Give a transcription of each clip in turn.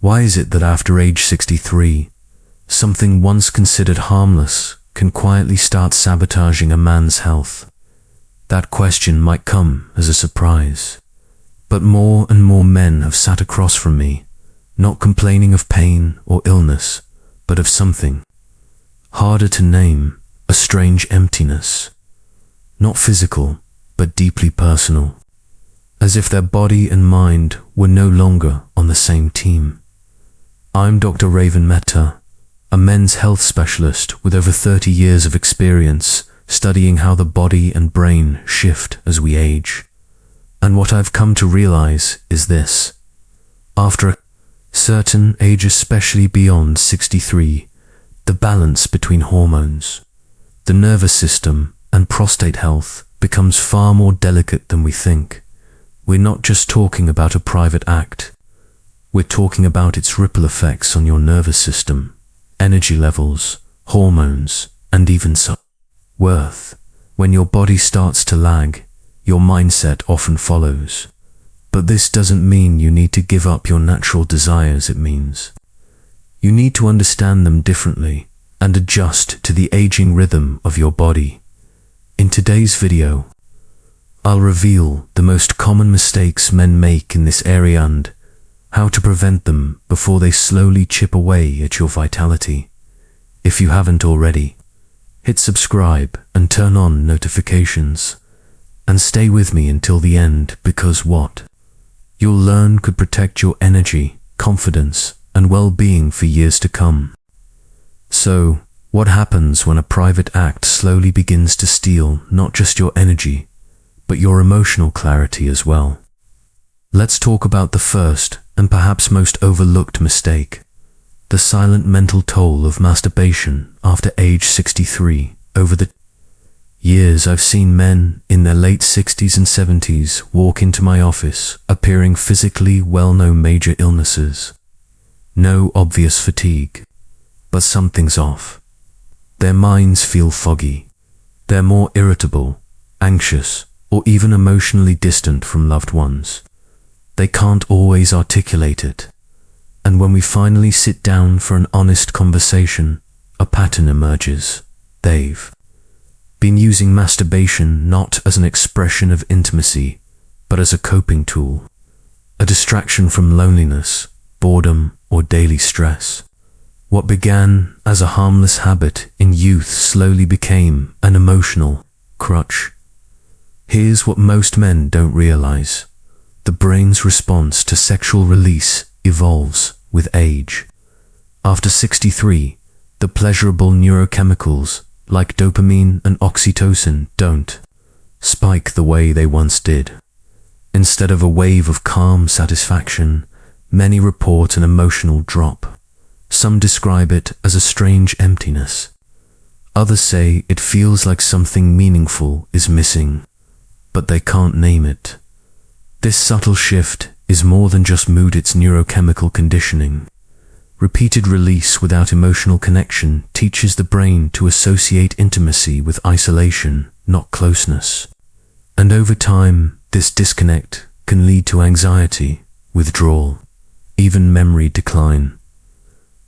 Why is it that after age 63, something once considered harmless can quietly start sabotaging a man's health? That question might come as a surprise, but more and more men have sat across from me, not complaining of pain or illness, but of something harder to name, a strange emptiness, not physical, but deeply personal, as if their body and mind were no longer on the same team. I'm Dr. Raven Mehta, a men's health specialist with over 30 years of experience studying how the body and brain shift as we age. And what I've come to realize is this: after a certain age, especially beyond 63, the balance between hormones, the nervous system, and prostate health becomes far more delicate than we think. We're not just talking about a private act. We're talking about its ripple effects on your nervous system, energy levels, hormones, and even self-worth. When your body starts to lag, your mindset often follows. But this doesn't mean you need to give up your natural desires. It means you need to understand them differently and adjust to the aging rhythm of your body. In today's video, I'll reveal the most common mistakes men make in this area and how to prevent them before they slowly chip away at your vitality. If you haven't already, hit subscribe and turn on notifications. And stay with me until the end, because what you'll learn could protect your energy, confidence, and well-being for years to come. So, what happens when a private act slowly begins to steal not just your energy, but your emotional clarity as well? Let's talk about the first and perhaps most overlooked mistake: the silent mental toll of masturbation after age 63. Over the years, I've seen men in their late 60s and 70s walk into my office appearing physically well, no major illnesses, no obvious fatigue, but something's off. Their minds feel foggy. They're more irritable, anxious, or even emotionally distant from loved ones. They can't always articulate it. And when we finally sit down for an honest conversation, a pattern emerges. They've been using masturbation not as an expression of intimacy, but as a coping tool, a distraction from loneliness, boredom, or daily stress. What began as a harmless habit in youth slowly became an emotional crutch. Here's what most men don't realize: the brain's response to sexual release evolves with age. After 63, the pleasurable neurochemicals like dopamine and oxytocin don't spike the way they once did. Instead of a wave of calm satisfaction, many report an emotional drop. Some describe it as a strange emptiness. Others say it feels like something meaningful is missing, but they can't name it. This subtle shift is more than just mood, it's neurochemical conditioning. Repeated release without emotional connection teaches the brain to associate intimacy with isolation, not closeness. And over time, this disconnect can lead to anxiety, withdrawal, even memory decline.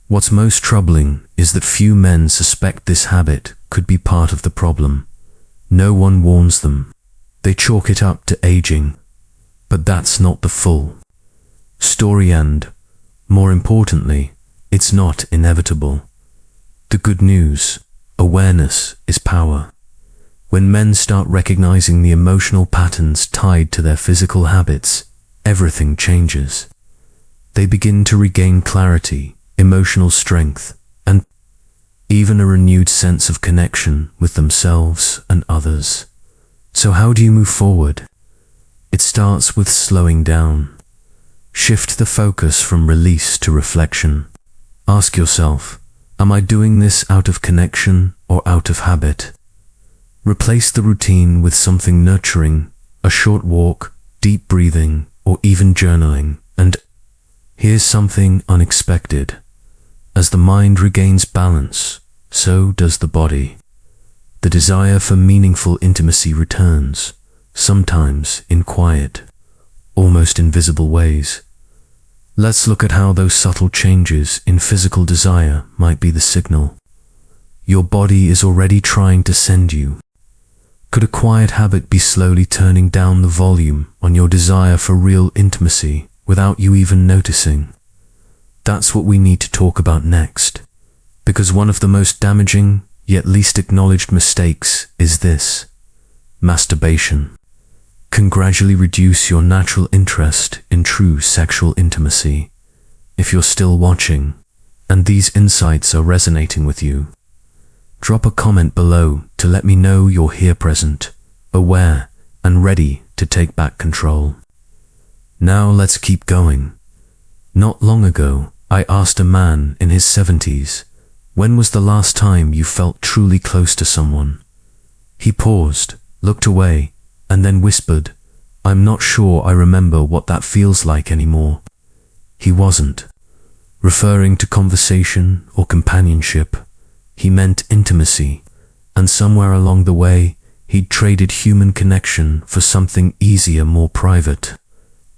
What's most troubling is that few men suspect this habit could be part of the problem. No one warns them. They chalk it up to aging. But that's not the full story, and, more importantly, it's not inevitable. The good news: awareness is power. When men start recognizing the emotional patterns tied to their physical habits, everything changes. They begin to regain clarity, emotional strength, and even a renewed sense of connection with themselves and others. So how do you move forward? It starts with slowing down. Shift the focus from release to reflection. Ask yourself, am I doing this out of connection or out of habit? Replace the routine with something nurturing, a short walk, deep breathing, or even journaling. And here's something unexpected. As the mind regains balance, so does the body. The desire for meaningful intimacy returns, sometimes in quiet, almost invisible ways. Let's look at how those subtle changes in physical desire might be the signal your body is already trying to send you. Could a quiet habit be slowly turning down the volume on your desire for real intimacy without you even noticing? That's what we need to talk about next, because one of the most damaging yet least acknowledged mistakes is this: masturbation can gradually reduce your natural interest in true sexual intimacy. If you're still watching, and these insights are resonating with you, drop a comment below to let me know you're here, present, aware, and ready to take back control. Now let's keep going. Not long ago, I asked a man in his 70s, when was the last time you felt truly close to someone? He paused, looked away, and then whispered, "I'm not sure I remember what that feels like anymore." He wasn't referring to conversation or companionship. He meant intimacy, and somewhere along the way, he'd traded human connection for something easier, more private.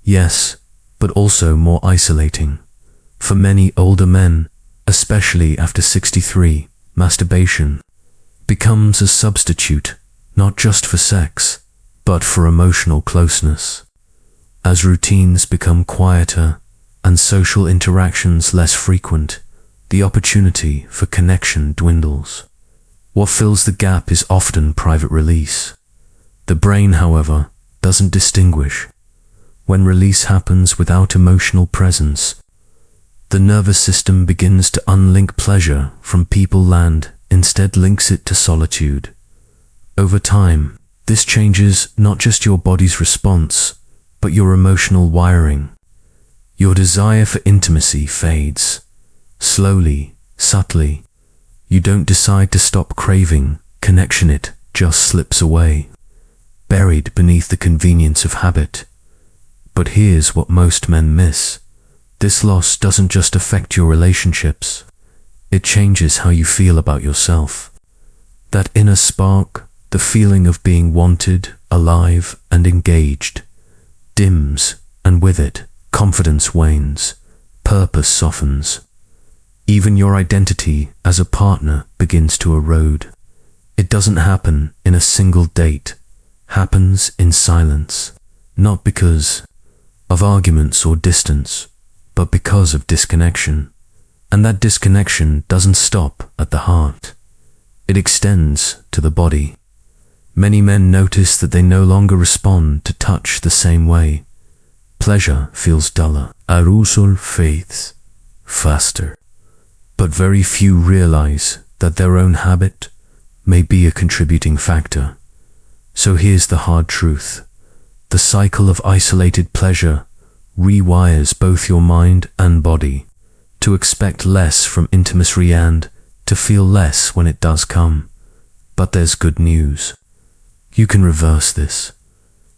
Yes, but also more isolating. For many older men, especially after 63, masturbation becomes a substitute, not just for sex, but for emotional closeness. As routines become quieter and social interactions less frequent, the opportunity for connection dwindles. What fills the gap is often private release. The brain, however, doesn't distinguish. When release happens without emotional presence, the nervous system begins to unlink pleasure from people and instead links it to solitude. Over time, this changes not just your body's response, but your emotional wiring. Your desire for intimacy fades. Slowly, subtly. You don't decide to stop craving connection, it just slips away, buried beneath the convenience of habit. But here's what most men miss. This loss doesn't just affect your relationships. It changes how you feel about yourself. That inner spark, the feeling of being wanted, alive, and engaged, dims, and with it, confidence wanes, purpose softens. Even your identity as a partner begins to erode. It doesn't happen in a single date, happens in silence, not because of arguments or distance, but because of disconnection. And that disconnection doesn't stop at the heart. It extends to the body. Many men notice that they no longer respond to touch the same way. Pleasure feels duller. Arousal fades faster. But very few realize that their own habit may be a contributing factor. So here's the hard truth. The cycle of isolated pleasure rewires both your mind and body to expect less from intimacy and to feel less when it does come. But there's good news. You can reverse this.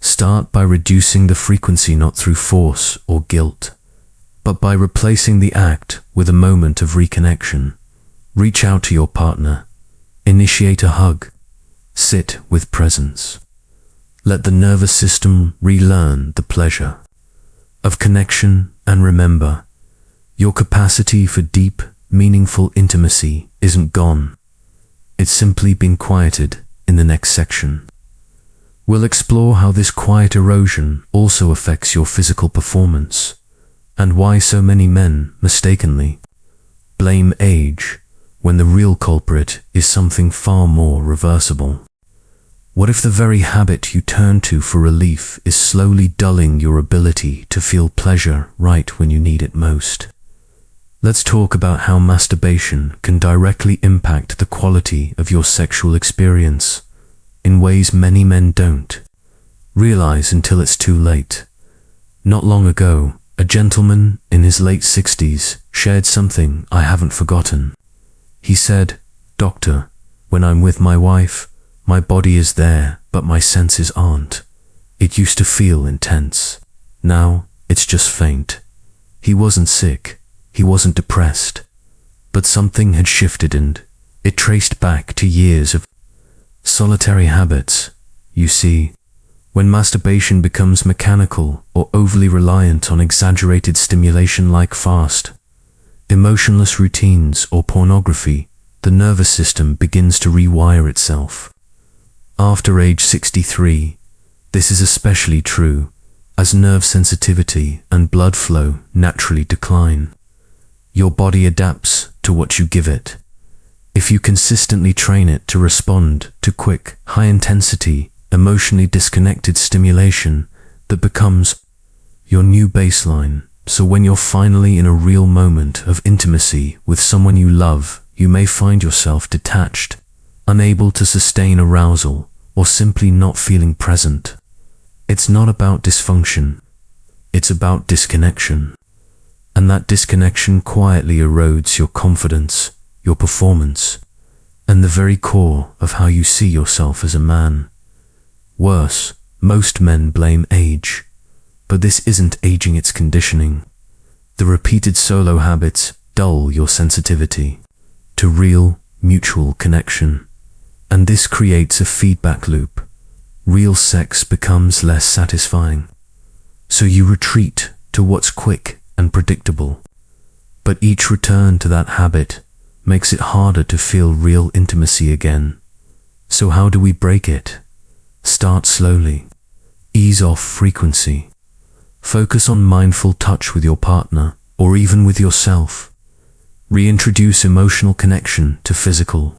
Start by reducing the frequency, not through force or guilt, but by replacing the act with a moment of reconnection. Reach out to your partner. Initiate a hug. Sit with presence. Let the nervous system relearn the pleasure of connection, and remember, your capacity for deep, meaningful intimacy isn't gone. It's simply been quieted in the next section. We'll explore how this quiet erosion also affects your physical performance, and why so many men mistakenly blame age when the real culprit is something far more reversible. What if the very habit you turn to for relief is slowly dulling your ability to feel pleasure right when you need it most? Let's talk about how masturbation can directly impact the quality of your sexual experience in ways many men don't realize until it's too late. Not long ago, a gentleman in his late 60s shared something I haven't forgotten. He said, "Doctor, when I'm with my wife, my body is there, but my senses aren't. It used to feel intense. Now, it's just faint." He wasn't sick. He wasn't depressed. But something had shifted, and it traced back to years of solitary habits. You see, When masturbation becomes mechanical or overly reliant on exaggerated stimulation like fast, emotionless routines or pornography, the nervous system begins to rewire itself. After age 63, this is especially true, as nerve sensitivity and blood flow naturally decline. Your body adapts to what you give it. If you consistently train it to respond to quick, high-intensity, emotionally disconnected stimulation, that becomes your new baseline. So when you're finally in a real moment of intimacy with someone you love, you may find yourself detached, unable to sustain arousal, or simply not feeling present. It's not about dysfunction, it's about disconnection. And that disconnection quietly erodes your confidence, your performance, and the very core of how you see yourself as a man. Worse, most men blame age, but this isn't aging, it's conditioning. The repeated solo habits dull your sensitivity to real, mutual connection, and this creates a feedback loop. Real sex becomes less satisfying, so you retreat to what's quick and predictable. But each return to that habit makes it harder to feel real intimacy again. So how do we break it? Start slowly. Ease off frequency. Focus on mindful touch with your partner, or even with yourself. Reintroduce emotional connection to physical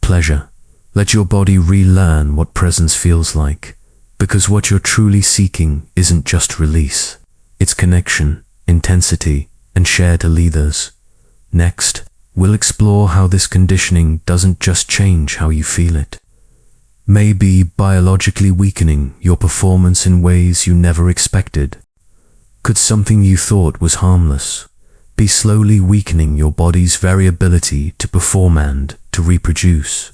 pleasure. Let your body relearn what presence feels like, because what you're truly seeking isn't just release. It's connection, intensity, and shared leaders. Next, we'll explore how this conditioning doesn't just change how you feel it. Maybe biologically weakening your performance in ways you never expected. Could something you thought was harmless be slowly weakening your body's very ability to perform and to reproduce?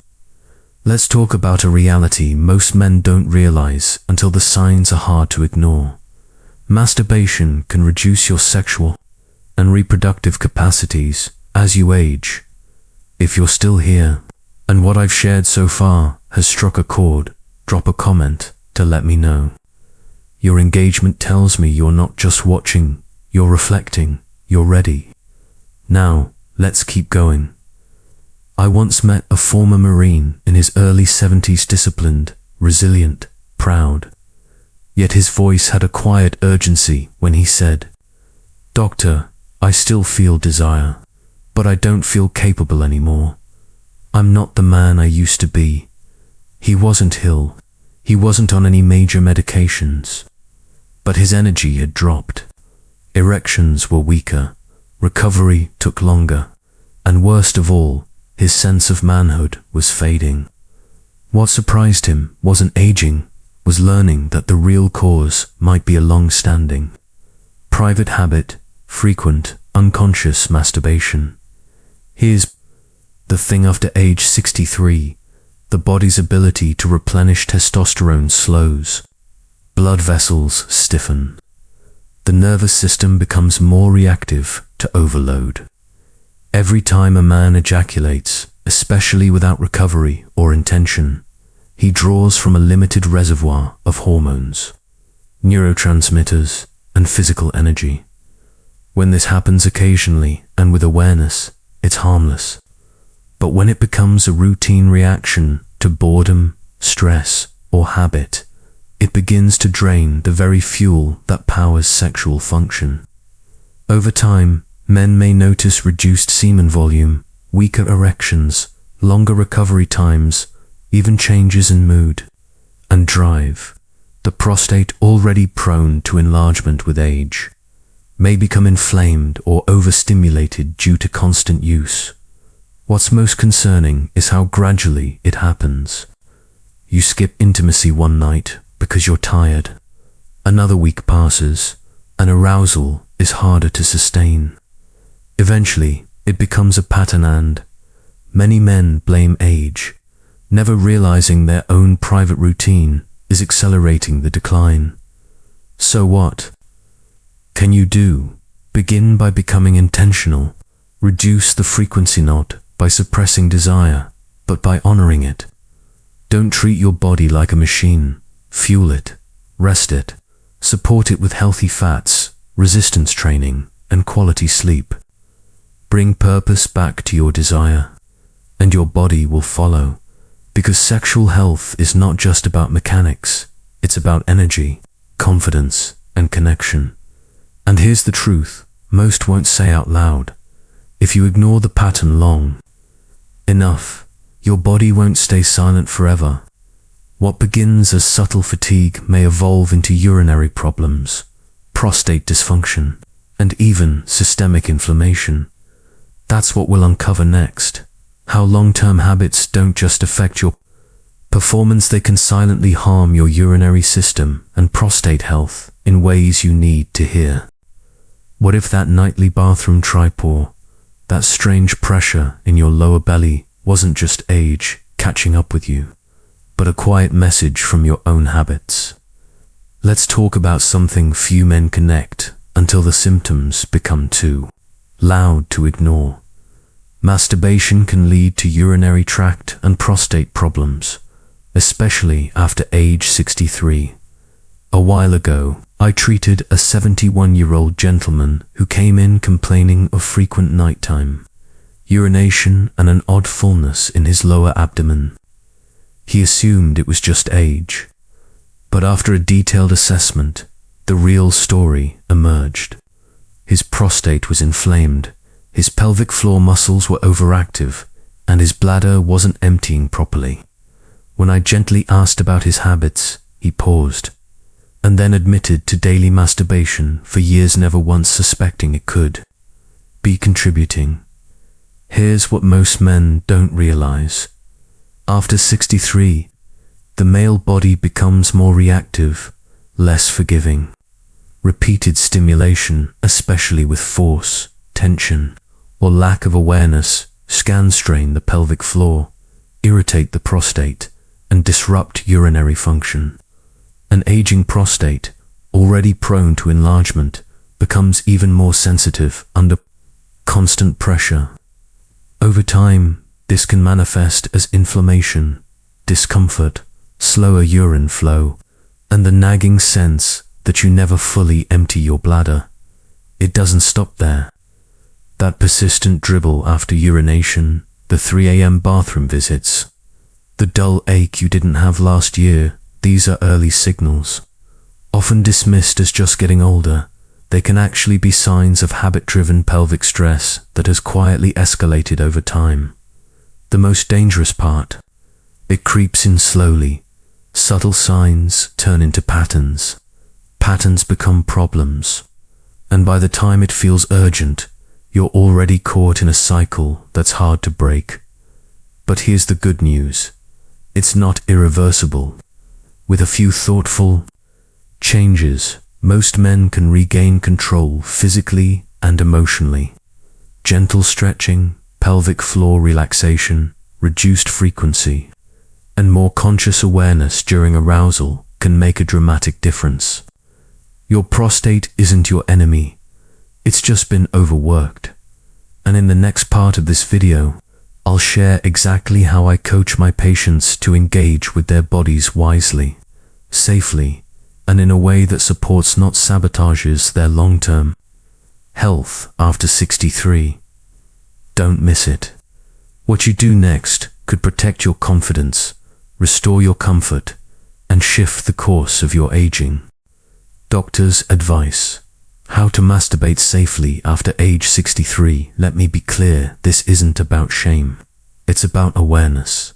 Let's talk about a reality most men don't realize until the signs are hard to ignore. Masturbation can reduce your sexual and reproductive capacities as you age. If you're still here, and what I've shared so far has struck a chord, drop a comment to let me know. Your engagement tells me you're not just watching, you're reflecting, you're ready. Now, let's keep going. I once met a former Marine in his early 70s, disciplined, resilient, proud. Yet his voice had a quiet urgency when he said, "Doctor, I still feel desire, but I don't feel capable anymore. I'm not the man I used to be." He wasn't ill. He wasn't on any major medications. But his energy had dropped. Erections were weaker. Recovery took longer. And worst of all, his sense of manhood was fading. What surprised him wasn't aging, was learning that the real cause might be a long-standing private habit, frequent, unconscious masturbation. Here's the thing: after age 63, the body's ability to replenish testosterone slows. Blood vessels stiffen. The nervous system becomes more reactive to overload. Every time a man ejaculates, especially without recovery or intention, he draws from a limited reservoir of hormones, neurotransmitters, and physical energy. When this happens occasionally and with awareness, it's harmless. But when it becomes a routine reaction to boredom, stress, or habit, it begins to drain the very fuel that powers sexual function. Over time, men may notice reduced semen volume, weaker erections, longer recovery times, even changes in mood and drive. The prostate, already prone to enlargement with age, may become inflamed or overstimulated due to constant use. What's most concerning is how gradually it happens. You skip intimacy one night because you're tired. Another week passes, and arousal is harder to sustain. Eventually, it becomes a pattern, and many men blame age, never realizing their own private routine is accelerating the decline. So what can you do? Begin by becoming intentional. Reduce the frequency, not by suppressing desire, but by honoring it. Don't treat your body like a machine. Fuel it, rest it, support it with healthy fats, resistance training, and quality sleep. Bring purpose back to your desire, and your body will follow, because sexual health is not just about mechanics, it's about energy, confidence, and connection. And here's the truth, most won't say out loud. If you ignore the pattern long enough, your body won't stay silent forever. What begins as subtle fatigue may evolve into urinary problems, prostate dysfunction, and even systemic inflammation. That's what we'll uncover next. How long-term habits don't just affect your performance, they can silently harm your urinary system and prostate health in ways you need to hear. What if that nightly bathroom tripore, that strange pressure in your lower belly, wasn't just age catching up with you, but a quiet message from your own habits? Let's talk about something few men connect until the symptoms become too loud to ignore. Masturbation can lead to urinary tract and prostate problems, especially after age 63. A while ago, I treated a 71-year-old gentleman who came in complaining of frequent nighttime urination and an odd fullness in his lower abdomen. He assumed it was just age, but after a detailed assessment, the real story emerged. His prostate was inflamed, his pelvic floor muscles were overactive, and his bladder wasn't emptying properly. When I gently asked about his habits, he paused, and then admitted to daily masturbation for years, never once suspecting it could be contributing. Here's what most men don't realize. After 63, the male body becomes more reactive, less forgiving. Repeated stimulation, especially with force, tension, or lack of awareness, can strain the pelvic floor, irritate the prostate, and disrupt urinary function. An aging prostate, already prone to enlargement, becomes even more sensitive under constant pressure. Over time, this can manifest as inflammation, discomfort, slower urine flow, and the nagging sense that you never fully empty your bladder. It doesn't stop there. That persistent dribble after urination, the 3 a.m. bathroom visits, the dull ache you didn't have last year, these are early signals. Often dismissed as just getting older, they can actually be signs of habit-driven pelvic stress that has quietly escalated over time. The most dangerous part, it creeps in slowly. Subtle signs turn into patterns. Patterns become problems. And by the time it feels urgent, you're already caught in a cycle that's hard to break. But here's the good news. It's not irreversible. With a few thoughtful changes, most men can regain control physically and emotionally. Gentle stretching, pelvic floor relaxation, reduced frequency, and more conscious awareness during arousal can make a dramatic difference. Your prostate isn't your enemy. It's just been overworked. And in the next part of this video, I'll share exactly how I coach my patients to engage with their bodies wisely, safely, and in a way that supports, not sabotages, their long-term health after 63. Don't miss it. What you do next could protect your confidence, restore your comfort, and shift the course of your aging. Doctor's advice. How to masturbate safely after age 63. Let me be clear, this isn't about shame. It's about awareness.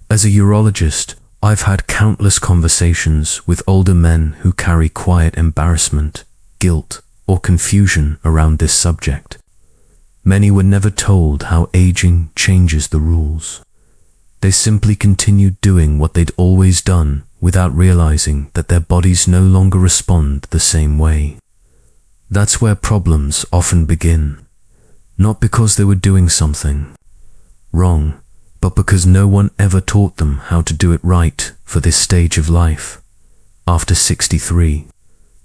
As a urologist, I've had countless conversations with older men who carry quiet embarrassment, guilt, or confusion around this subject. Many were never told how aging changes the rules. They simply continued doing what they'd always done without realizing that their bodies no longer respond the same way. That's where problems often begin. Not because they were doing something wrong, but because no one ever taught them how to do it right for this stage of life. After 63,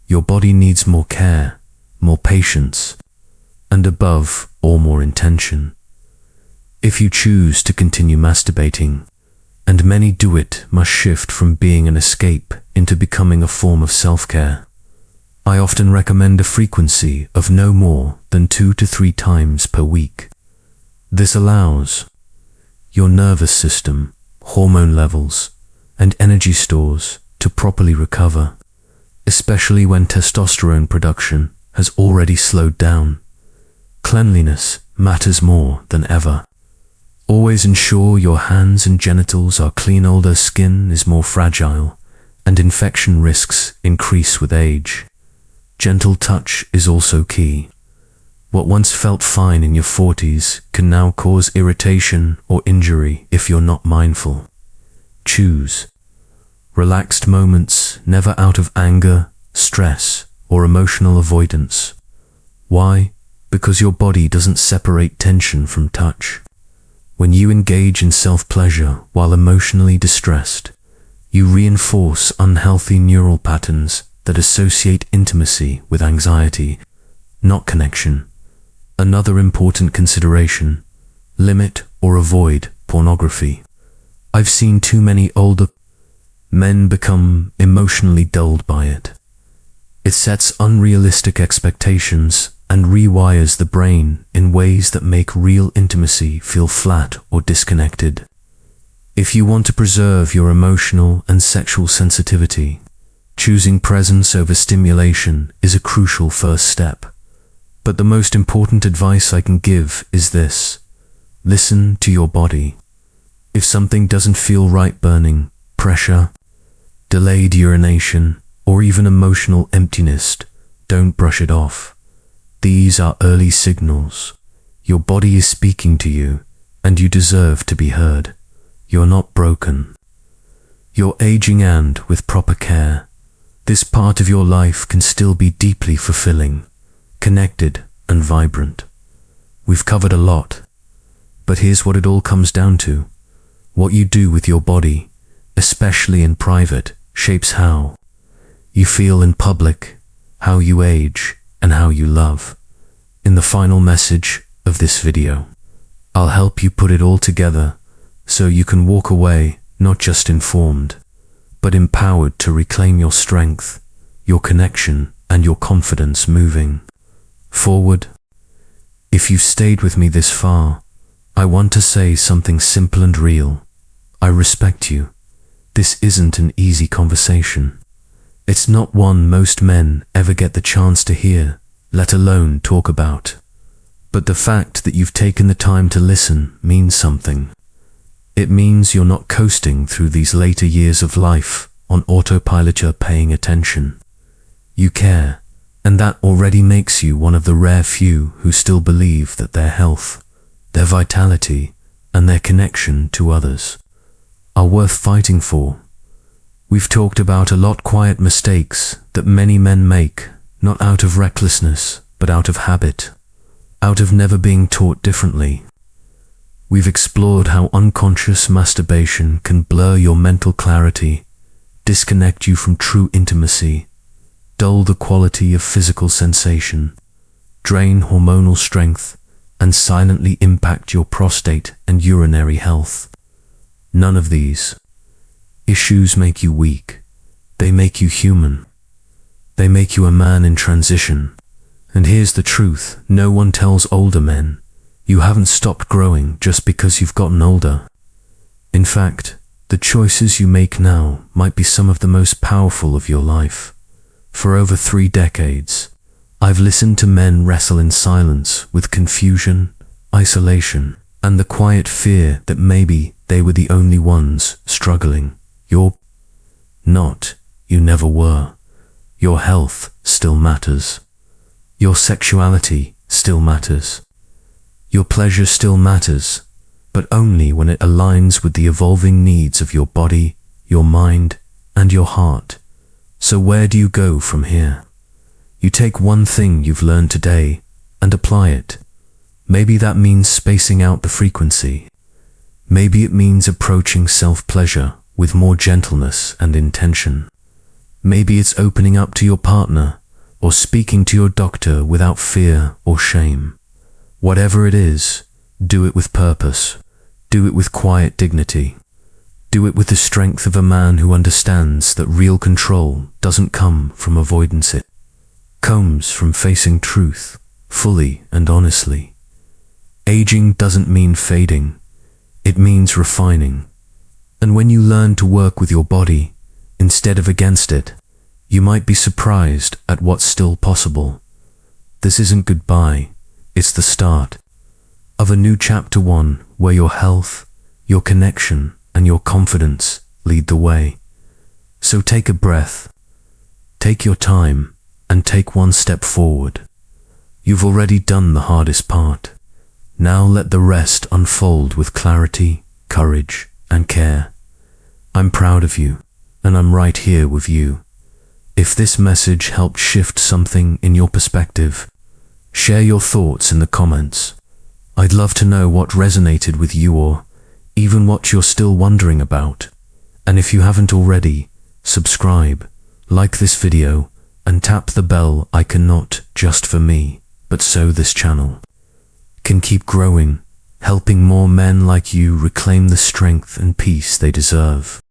your body needs more care, more patience, and above all, more intention. If you choose to continue masturbating, and many do, it must shift from being an escape into becoming a form of self-care. I often recommend a frequency of no more than 2 to 3 times per week. This allows your nervous system, hormone levels, and energy stores to properly recover, especially when testosterone production has already slowed down. Cleanliness matters more than ever. Always ensure your hands and genitals are clean. Older skin is more fragile, and infection risks increase with age. Gentle touch is also key. What once felt fine in your 40s can now cause irritation or injury if you're not mindful. Choose relaxed moments, never out of anger, stress, or emotional avoidance. Why? Because your body doesn't separate tension from touch. When you engage in self-pleasure while emotionally distressed, you reinforce unhealthy neural patterns that associate intimacy with anxiety, not connection. Another important consideration: limit or avoid pornography. I've seen too many older men become emotionally dulled by it. It sets unrealistic expectations and rewires the brain in ways that make real intimacy feel flat or disconnected. If you want to preserve your emotional and sexual sensitivity, choosing presence over stimulation is a crucial first step. But the most important advice I can give is this: listen to your body. If something doesn't feel right, burning, pressure, delayed urination, or even emotional emptiness, don't brush it off. These are early signals. Your body is speaking to you, and you deserve to be heard. You're not broken. You're aging, and with proper care, this part of your life can still be deeply fulfilling, connected, and vibrant. We've covered a lot, but here's what it all comes down to. What you do with your body, especially in private, shapes how you feel in public, how you age, and how you love. In the final message of this video, I'll help you put it all together so you can walk away not just informed, but empowered to reclaim your strength, your connection, and your confidence moving forward. If you've stayed with me this far, I want to say something simple and real. I respect you. This isn't an easy conversation. It's not one most men ever get the chance to hear, let alone talk about. But the fact that you've taken the time to listen means something. It means you're not coasting through these later years of life on autopilot. You're paying attention. You care, and that already makes you one of the rare few who still believe that their health, their vitality, and their connection to others are worth fighting for. We've talked about a lot quiet mistakes that many men make, not out of recklessness, but out of habit, out of never being taught differently. We've explored how unconscious masturbation can blur your mental clarity, disconnect you from true intimacy, dull the quality of physical sensation, drain hormonal strength, and silently impact your prostate and urinary health. None of these issues make you weak. They make you human. They make you a man in transition. And here's the truth: no one tells older men, you haven't stopped growing just because you've gotten older. In fact, the choices you make now might be some of the most powerful of your life. For over 3 decades, I've listened to men wrestle in silence with confusion, isolation, and the quiet fear that maybe they were the only ones struggling. You're not. You never were. Your health still matters. Your sexuality still matters. Your pleasure still matters, but only when it aligns with the evolving needs of your body, your mind, and your heart. So where do you go from here? You take one thing you've learned today and apply it. Maybe that means spacing out the frequency. Maybe it means approaching self-pleasure with more gentleness and intention. Maybe it's opening up to your partner or speaking to your doctor without fear or shame. Whatever it is, do it with purpose. Do it with quiet dignity. Do it with the strength of a man who understands that real control doesn't come from avoidance, it comes from facing truth fully and honestly. Aging doesn't mean fading, it means refining. And when you learn to work with your body instead of against it, you might be surprised at what's still possible. This isn't goodbye, it's the start of a new chapter, one where your health, your connection, and your confidence lead the way. So take a breath, take your time, and take one step forward. You've already done the hardest part. Now let the rest unfold with clarity, courage, and care. I'm proud of you, and I'm right here with you. If this message helped shift something in your perspective, share your thoughts in the comments. I'd love to know what resonated with you, or even what you're still wondering about. And if you haven't already, subscribe, like this video, and tap the bell icon, not just for me, but so this channel can keep growing, helping more men like you reclaim the strength and peace they deserve.